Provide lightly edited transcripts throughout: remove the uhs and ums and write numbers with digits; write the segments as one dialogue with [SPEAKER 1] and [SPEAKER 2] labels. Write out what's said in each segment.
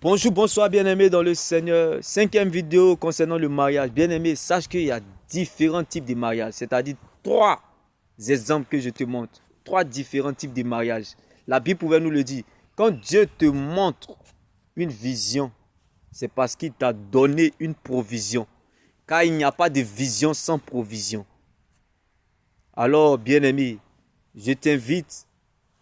[SPEAKER 1] Bonjour, bonsoir bien-aimés dans le Seigneur. Cinquième vidéo concernant le mariage. Bien-aimé, sache qu'il y a différents types de mariage. C'est-à-dire trois exemples que je te montre. Trois différents types de mariage. La Bible pouvait nous le dire. Quand Dieu te montre une vision, c'est parce qu'il t'a donné une provision. Car il n'y a pas de vision sans provision. Alors, bien-aimé, je t'invite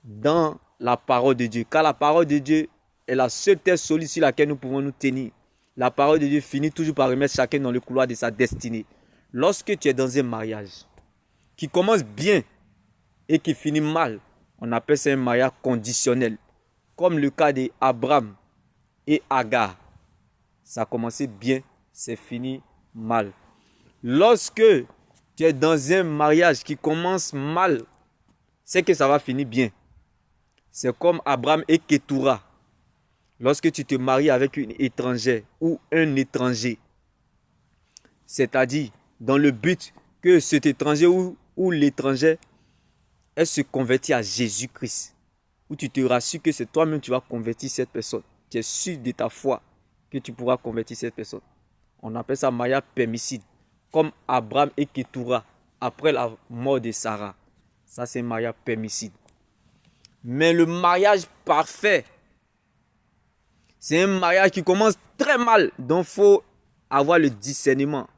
[SPEAKER 1] dans la parole de Dieu. Car la parole de Dieu est la seule terre solide sur laquelle nous pouvons nous tenir. La parole de Dieu finit toujours par remettre chacun dans le couloir de sa destinée. Lorsque tu es dans un mariage qui commence bien et qui finit mal, on appelle ça un mariage conditionnel. Comme le cas d'Abraham et Agar. Ça a commencé bien, c'est fini mal. Lorsque tu es dans un mariage qui commence mal, c'est que ça va finir bien. C'est comme Abraham et Ketura. Lorsque tu te maries avec une étrangère ou un étranger, c'est-à-dire dans le but que cet étranger ou l'étranger, elle se convertit à Jésus-Christ, où tu te rassures que c'est toi-même qui vas convertir cette personne. Tu es sûr de ta foi que tu pourras convertir cette personne. On appelle ça mariage permissible, comme Abraham et Ketura, après la mort de Sarah. Ça, c'est un mariage permissible. Mais le mariage parfait, c'est un mariage qui commence très mal. Donc, il faut avoir le discernement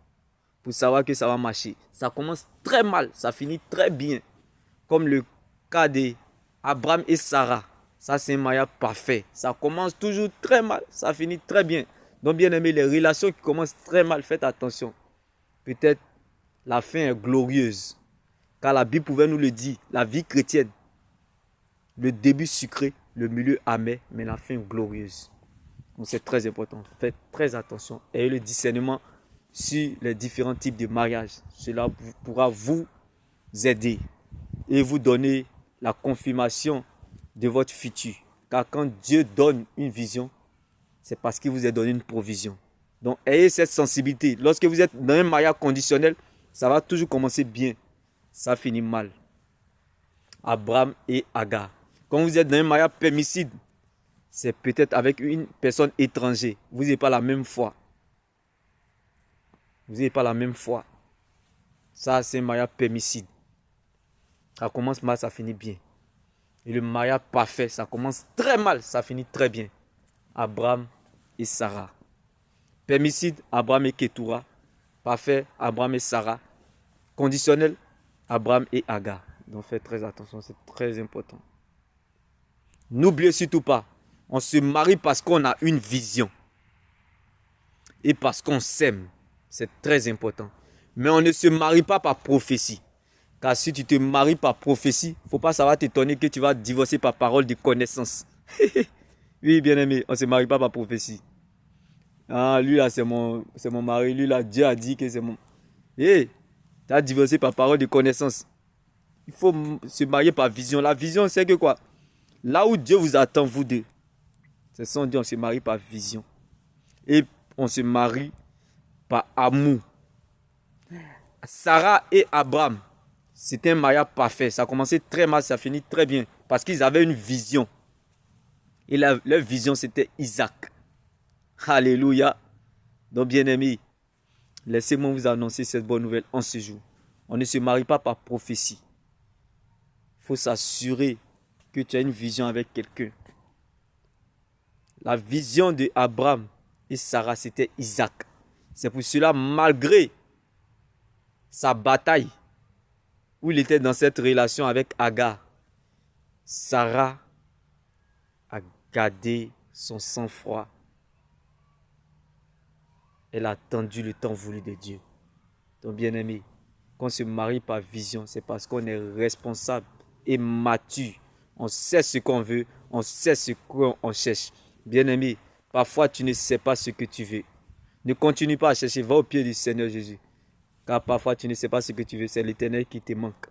[SPEAKER 1] pour savoir que ça va marcher. Ça commence très mal, ça finit très bien. Comme le cas d'Abraham et Sarah. Ça, c'est un mariage parfait. Ça commence toujours très mal, ça finit très bien. Donc, bien aimé, les relations qui commencent très mal, faites attention. Peut-être la fin est glorieuse. Car la Bible pouvait nous le dire. La vie chrétienne, le début sucré, le milieu amer, mais la fin glorieuse. Donc c'est très important. Faites très attention. Ayez le discernement sur les différents types de mariage. Cela pourra vous aider et vous donner la confirmation de votre futur. Car quand Dieu donne une vision, c'est parce qu'il vous a donné une provision. Donc ayez cette sensibilité. Lorsque vous êtes dans un mariage conditionnel, ça va toujours commencer bien. Ça finit mal. Abraham et Agar. Quand vous êtes dans un mariage permissible, c'est peut-être avec une personne étrangère. Vous n'avez pas la même foi. Vous n'avez pas la même foi. Ça, c'est un mariage permissible. Ça commence mal, ça finit bien. Et le mariage parfait, ça commence très mal, ça finit très bien. Abraham et Sarah. Permissible, Abraham et Ketura. Parfait, Abraham et Sarah. Conditionnel, Abraham et Agar. Donc faites très attention, c'est très important. N'oubliez surtout pas, on se marie parce qu'on a une vision. Et parce qu'on s'aime. C'est très important. Mais on ne se marie pas par prophétie. Car si tu te maries par prophétie, il ne faut pas savoir t'étonner que tu vas divorcer par parole de connaissance. Oui, bien aimé, on ne se marie pas par prophétie. Ah, lui là, c'est mon mari. Lui là, Dieu a dit que c'est mon... Hé, tu as divorcé par parole de connaissance. Il faut se marier par vision. La vision, c'est que quoi? Là où Dieu vous attend, vous deux, c'est sans Dieu, on se marie par vision. Et on se marie par amour. Sarah et Abraham, c'était un mariage parfait. Ça a commencé très mal, ça finit très bien. Parce qu'ils avaient une vision. Et leur vision, c'était Isaac. Alléluia. Donc, bien aimés, laissez-moi vous annoncer cette bonne nouvelle en ce jour. On ne se marie pas par prophétie. Il faut s'assurer que tu as une vision avec quelqu'un. La vision de Abraham et Sarah, c'était Isaac. C'est pour cela, malgré sa bataille, où il était dans cette relation avec Agar, Sarah a gardé son sang-froid. Elle a attendu le temps voulu de Dieu. Donc, bien aimé, quand on se marie par vision, c'est parce qu'on est responsable et mature. On sait ce qu'on veut, on sait ce qu'on cherche. Bien aimé, parfois tu ne sais pas ce que tu veux. Ne continue pas à chercher, va au pied du Seigneur Jésus. Car parfois tu ne sais pas ce que tu veux, c'est l'Éternel qui te manque.